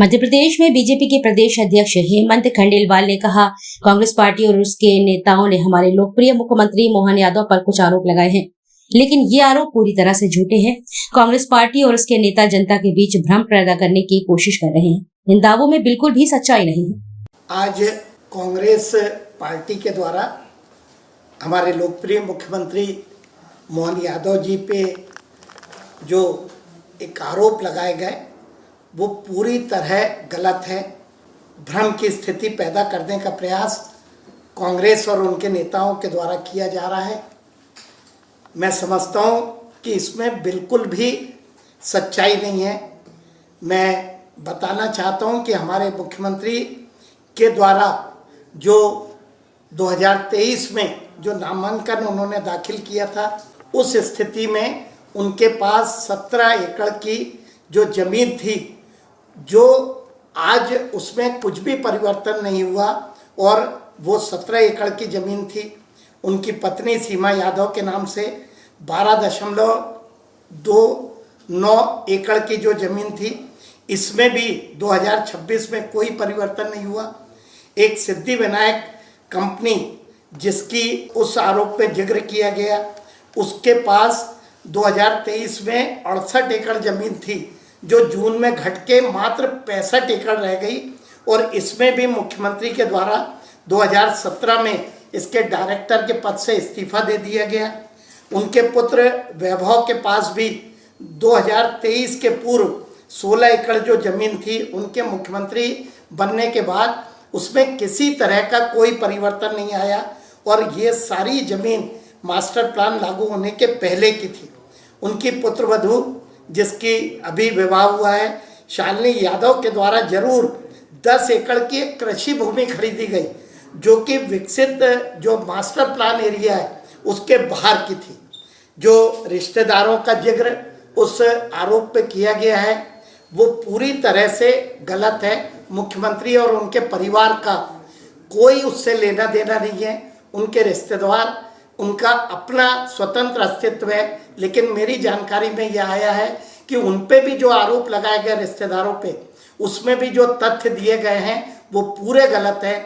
मध्य प्रदेश में बीजेपी के प्रदेश अध्यक्ष हेमंत खंडेलवाल ने कहा, कांग्रेस पार्टी और उसके नेताओं ने हमारे लोकप्रिय मुख्यमंत्री मोहन यादव पर कुछ आरोप लगाए हैं, लेकिन ये आरोप पूरी तरह से झूठे हैं। कांग्रेस पार्टी और उसके नेता जनता के बीच भ्रम पैदा करने की कोशिश कर रहे हैं। इन दावों में बिल्कुल भी सच्चाई नहीं है। आज कांग्रेस पार्टी के द्वारा हमारे लोकप्रिय मुख्यमंत्री मोहन यादव जी पे जो एक आरोप लगाए गए वो पूरी तरह गलत है। भ्रम की स्थिति पैदा करने का प्रयास कांग्रेस और उनके नेताओं के द्वारा किया जा रहा है। मैं समझता हूँ कि इसमें बिल्कुल भी सच्चाई नहीं है। मैं बताना चाहता हूँ कि हमारे मुख्यमंत्री के द्वारा जो 2023 में जो नामांकन उन्होंने दाखिल किया था, उस स्थिति में उनके पास 17 एकड़ की जो ज़मीन थी, जो आज उसमें कुछ भी परिवर्तन नहीं हुआ और वो 17 एकड़ की ज़मीन थी। उनकी पत्नी सीमा यादव के नाम से 12.29 एकड़ की जो ज़मीन थी, इसमें भी 2026 में कोई परिवर्तन नहीं हुआ। एक सिद्धि विनायक कंपनी जिसकी उस आरोप पे जिक्र किया गया, उसके पास 2023 में 68 एकड़ ज़मीन थी, जो जून में घट के मात्र 65 एकड़ रह गई। और इसमें भी मुख्यमंत्री के द्वारा 2017 में इसके डायरेक्टर के पद से इस्तीफा दे दिया गया। उनके पुत्र वैभव के पास भी 2023 के पूर्व 16 एकड़ जो ज़मीन थी, उनके मुख्यमंत्री बनने के बाद उसमें किसी तरह का कोई परिवर्तन नहीं आया और ये सारी ज़मीन मास्टर प्लान लागू होने के पहले की थी। उनकी पुत्रवधू जिसकी अभी विवाह हुआ है, शालिनी यादव के द्वारा जरूर 10 एकड़ की एक कृषि भूमि खरीदी गई, जो कि विकसित जो मास्टर प्लान एरिया है उसके बाहर की थी। जो रिश्तेदारों का जिक्र उस आरोप पे किया गया है वो पूरी तरह से गलत है। मुख्यमंत्री और उनके परिवार का कोई उससे लेना देना नहीं है। उनके रिश्तेदार, उनका अपना स्वतंत्र अस्तित्व है, लेकिन मेरी जानकारी में यह आया है कि उन पे भी जो आरोप लगाए गए रिश्तेदारों पे, उसमें भी जो तथ्य दिए गए हैं वो पूरे गलत है।